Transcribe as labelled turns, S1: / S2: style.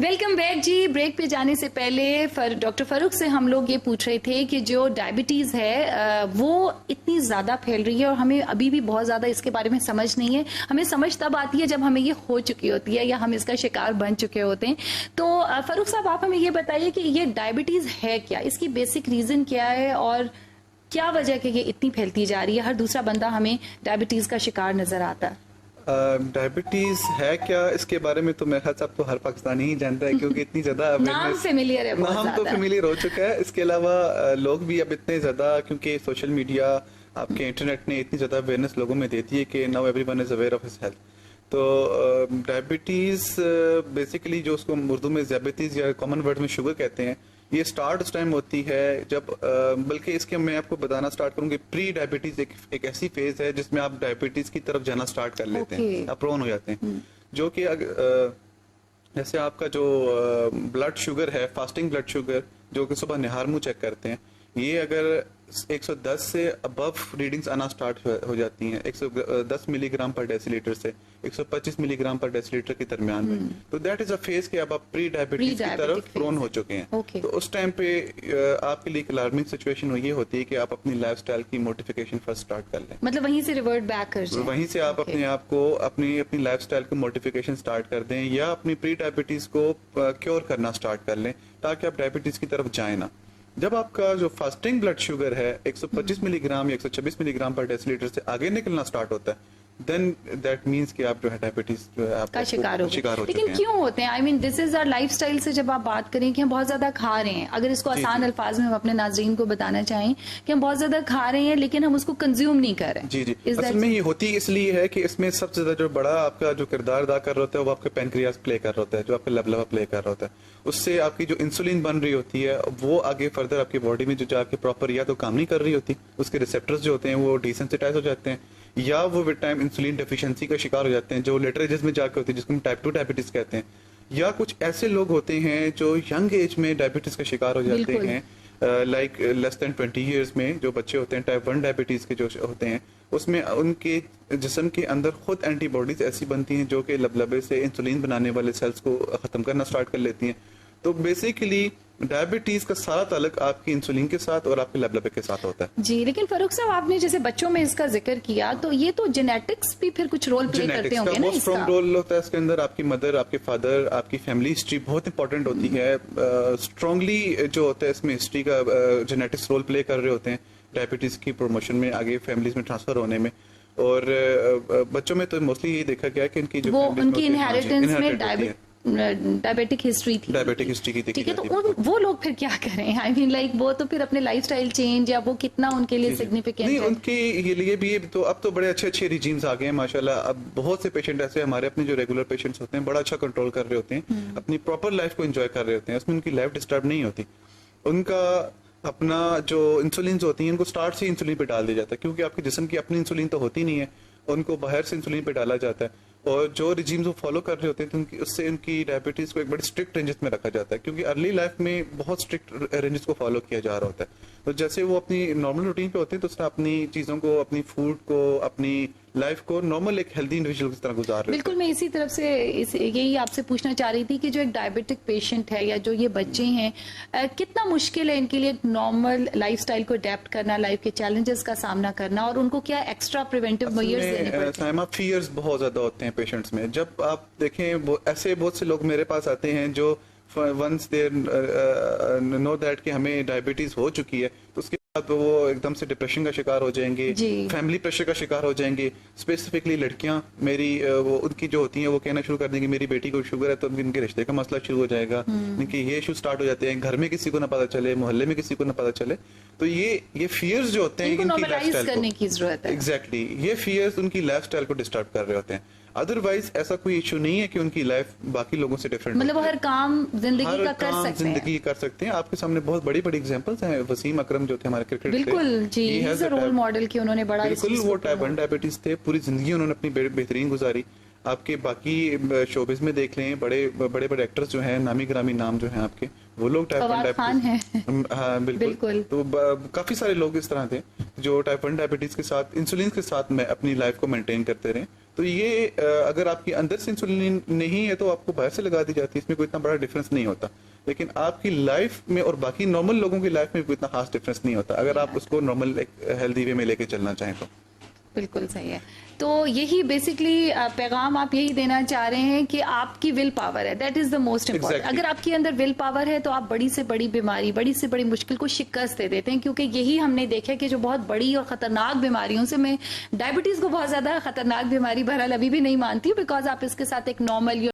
S1: Welcome back जी। Break पे जाने से पहले डॉक्टर फरूक से हम लोग ये पूछ रहे थे कि जो डायबिटीज है वो इतनी ज्यादा फैल रही है और हमें अभी भी बहुत ज्यादा इसके बारे में समझ नहीं है। हमें समझ तब आती है जब हमें ये हो चुकी होती है या हम इसका शिकार बन चुके होते हैं। तो फरूक साहब, आप हमें ये बताइए कि ये डायबिटीज है क्या, इसकी बेसिक रीजन क्या है और क्या वजह कि ये इतनी फैलती जा रही है, हर दूसरा बंदा हमें डायबिटीज का शिकार नजर आता है।
S2: डायबिटीज है क्या, इसके बारे में तो मेरे ख्याल से अब तो हर पाकिस्तानी ही जानता है क्योंकि इतनी ज्यादा
S1: नाम फेमिलियर है,
S2: नाम तो फेमिलियर हो चुका है। इसके अलावा लोग भी अब इतने ज्यादा, क्योंकि सोशल मीडिया, आपके इंटरनेट ने इतनी ज्यादा अवेयरनेस लोगों में देती है कि now everyone is aware of his health. तो डायबिटीज बेसिकली जो उसको उर्दू में ज़ियाबतीज या कॉमन वर्ड में शुगर कहते हैं, ये स्टार्ट उस टाइम होती है जब बल्कि इसके मैं आपको बताना स्टार्ट करूंगी, प्री डायबिटीज एक ऐसी फेज है जिसमें आप डायबिटीज की तरफ जाना स्टार्ट कर लेते हैं, आप प्रोन हो जाते हैं। जो कि जैसे आपका जो ब्लड शुगर है, फास्टिंग ब्लड शुगर, जो कि सुबह निहार मुंह चेक करते हैं, ये अगर 110 से अबव रीडिंग्स आना स्टार्ट हो जाती हैं, 110 मिलीग्राम पर डेसीलीटर से 125 मिलीग्राम पर डेसीलीटर के दरमियान में, तो दैट इज अ फेज कि अब आप प्री डायबिटीज की तरफ प्रोन हो चुके हैं। तो उस टाइम पे आपके लिए अलार्मिंग सिचुएशन ये होती है कि आप अपनी लाइफस्टाइल की मोडिफिकेशन फर्स्ट स्टार्ट कर लें,
S1: मतलब वहीं से रिवर्ट बैक कर जाएं।
S2: वहीं से आप अपने आप को अपनी लाइफस्टाइल की मोडिफिकेशन स्टार्ट कर दें या अपनी प्री डायबिटीज को क्योर करना स्टार्ट कर लें ताकि आप डायबिटीज की तरफ जाए ना। जब आपका जो फास्टिंग ब्लड शुगर है 125 मिलीग्राम या 126 मिलीग्राम पर डेसीलीटर से आगे निकलना स्टार्ट होता है, देन दैट मींस कि आप जो है डायबिटीज जो है आपका शिकार हो चुके हैं।
S1: लेकिन क्यों होते हैं? I mean this is our lifestyle से जब आप बात करें कि हम बहुत ज्यादा खा रहे हैं, अगर इसको आसान अल्फाज में हम अपने नाज़रीन को बताना चाहें कि हम बहुत ज्यादा खा रहे हैं लेकिन हम उसको कंज्यूम नहीं कर रहे।
S2: जी जी, असल में ये होती इसलिए है कि इसमें सबसे ज्यादा जो बड़ा आपका जो किरदार अदा कर रहा होता है वो आपका पैनक्रियास प्ले कर रहा होता है, जो आपका लबलबा प्ले कर रहा होता है। उससे आपकी जो इंसुलिन बन रही होती है वो आगे फर्दर आपकी बॉडी में जो जाके प्रॉपर या तो काम नहीं कर रही होती, उसके रिसेप्टर्स जो होते हैं वो डिसेंसिटाइज हो जाते हैं, या वो विद टाइम इंसुलिन डेफिशिएंसी का शिकार हो जाते हैं, जो लेटर एजेस में जाके होती है, जिसको हम टाइप 2 डायबिटीज कहते हैं। या कुछ ऐसे लोग होते हैं जो यंग एज में डायबिटीज का शिकार हो जाते हैं, लाइक लेस देन 20 ईयर्स में जो बच्चे होते हैं टाइप 1 डायबिटीज के जो होते हैं, उसमें उनके जिस्म के अंदर खुद एंटीबॉडीज ऐसी बनती हैं जो कि लबलबे से इंसुलिन बनाने वाले सेल्स को खत्म करना स्टार्ट कर लेती हैं। तो बेसिकली डायबिटीज का सारा ताल्लुक आपकी इंसुलिन के साथ और आपके लबलबे के साथ होता है।
S1: जी, लेकिन फरूक साहब, आपने जैसे बच्चों में इसका जिक्र किया, तो ये तो जेनेटिक्स भी फिर कुछ रोल प्ले करते होंगे ना?
S2: बहुत स्ट्रॉन्ग रोल होता है इसके अंदर। आपकी मदर, आपके फादर, आपकी फैमिली हिस्ट्री बहुत इंपॉर्टेंट होती है। स्ट्रांगली जो होता है इसमें हिस्ट्री का जेनेटिक्स रोल प्ले कर रहे होते हैं डायबिटीज की प्रमोशन में, आगे फैमिलीज में ट्रांसफर होने में। और बच्चों में तो मोस्टली ये देखा गया कि इनकी जो
S1: उनकी इनहेरिटेंस में डायबिटिक हिस्ट्री थी,
S2: डायबिटिक हिस्ट्री की
S1: ठीक है। तो वो लोग फिर क्या करें? आई मीन लाइक वो तो फिर अपने लाइफस्टाइल चेंज या वो कितना उनके लिए सिग्निफिकेंट है?
S2: उनके लिए भी तो अब तो बड़े अच्छे अच्छे रिजीम्स आ गए हैं माशाल्लाह। अब बहुत से पेशेंट ऐसे हमारे अपने जो रेगुलर पेशेंट्स होते हैं बड़ा अच्छा कंट्रोल कर रहे होते हैं, अपनी प्रॉपर लाइफ को एंजॉय कर रहे होते हैं, उसमें उनकी लाइफ डिस्टर्ब नहीं होती। उनका अपना जो इंसुलिन होती है उनको स्टार्ट से इंसुलिन पे डाल दिया जाता है, क्योंकि आपके जिस्म की अपनी इंसुलिन तो होती नहीं है, उनको बाहर से इंसुलिन पे डाला जाता है। और जो रिजीम्स वो फॉलो कर रहे होते हैं तो उससे उनकी डायबिटीज को एक बड़ी स्ट्रिक्ट रेंजेस में रखा जाता है, क्योंकि अर्ली लाइफ में बहुत स्ट्रिक्ट रेंजेस को फॉलो किया जा रहा होता है। तो जैसे वो अपनी नॉर्मल रूटीन पे होते हैं तो उसने अपनी चीजों को, अपनी फूड को, अपनी लाइफ को नॉर्मल एक हेल्दी इंडिविजुअल की तरह गुजार रहे हैं।
S1: बिल्कुल, मैं इसी तरफ से यही आपसे पूछना चाह रही थी कि जो एक डायबिटिक पेशेंट है या जो ये बच्चे हैं, कितना मुश्किल है इनके लिए नॉर्मल लाइफस्टाइल को अडेप्ट करना, लाइफ के चैलेंजेस का सामना करना, और उनको क्या एक्स्ट्रा प्रिवेंटिव मेजर्स लेने पड़ते हैं?
S2: फियर्स बहुत ज्यादा होते हैं पेशेंट्स में। जब आप देखें ऐसे बहुत से लोग मेरे पास आते हैं जो वंस दे नो दैट कि हमें डायबिटीज हो चुकी है, तो उसके बाद वो एकदम से डिप्रेशन का शिकार हो जाएंगे, फैमिली प्रेशर का शिकार हो जाएंगे। स्पेसिफिकली लड़कियां मेरी वो उनकी जो होती हैं वो कहना शुरू कर देंगी मेरी बेटी को शुगर है, तो उनके रिश्ते का मसला शुरू हो जाएगा, उनके ये इशू स्टार्ट हो जाते हैं, घर में किसी को ना पता चले, मोहल्ले में किसी को ना पता चले। तो ये फियर्स जो होते हैं
S1: इनकी लाइफस्टाइल करने की जरूरत है।
S2: एग्जैक्टली, ये फियर्स उनकी लाइफस्टाइल को डिस्टर्ब कर रहे होते हैं। अदरवाइज ऐसा कोई इशू नहीं है कि उनकी लाइफ बाकी लोगों से डिफरेंट,
S1: मतलब वो हर काम जिंदगी का
S2: कर सकते हैं। आपके सामने बहुत बड़ी बड़ी एग्जांपल्स हैं। वसीम अकरम जो थे हमारे क्रिकेट,
S1: बिल्कुल जी, रोल मॉडल की उन्होंने बड़ा,
S2: बिल्कुल वो टाइप 1 डायबिटीज थे, पूरी जिंदगी उन्होंने अपनी बेहतरीन गुजारी। आपके बाकी शोबिस में देख लें, बड़े बड़े एक्टर्स जो हैं, नामी ग्रामी नाम जो हैं आपके, वो लोग टाइप 1
S1: फवाद खान है।
S2: हाँ बिल्कुल,
S1: बिल्कुल।
S2: तो काफी सारे लोग इस तरह थे जो टाइप 1 डायबिटीज के साथ इंसुलिन के साथ में अपनी लाइफ को मेंटेन करते रहे। तो ये अगर आपकी अंदर से इंसुलिन नहीं है तो आपको बाहर से लगा दी जाती है, इसमें कोई इतना बड़ा डिफरेंस नहीं होता। लेकिन आपकी लाइफ में और बाकी नॉर्मल लोगों की लाइफ में कोई इतना खास डिफरेंस नहीं होता अगर आप उसको नॉर्मल हेल्दी वे में लेके चलना चाहें तो।
S1: बिल्कुल सही है। तो यही बेसिकली पैगाम आप यही देना चाह रहे हैं कि आपकी विल पावर है, that is the most important.
S2: Exactly.
S1: अगर आपके अंदर विल पावर है तो आप बड़ी से बड़ी बीमारी, बड़ी से बड़ी मुश्किल को शिकस्त दे देते हैं, क्योंकि यही हमने देखा कि जो बहुत बड़ी और खतरनाक बीमारियों से, मैं डायबिटीज को बहुत ज्यादा खतरनाक बीमारी बहरहाल अभी भी नहीं मानती, बिकॉज आप इसके साथ एक नॉर्मल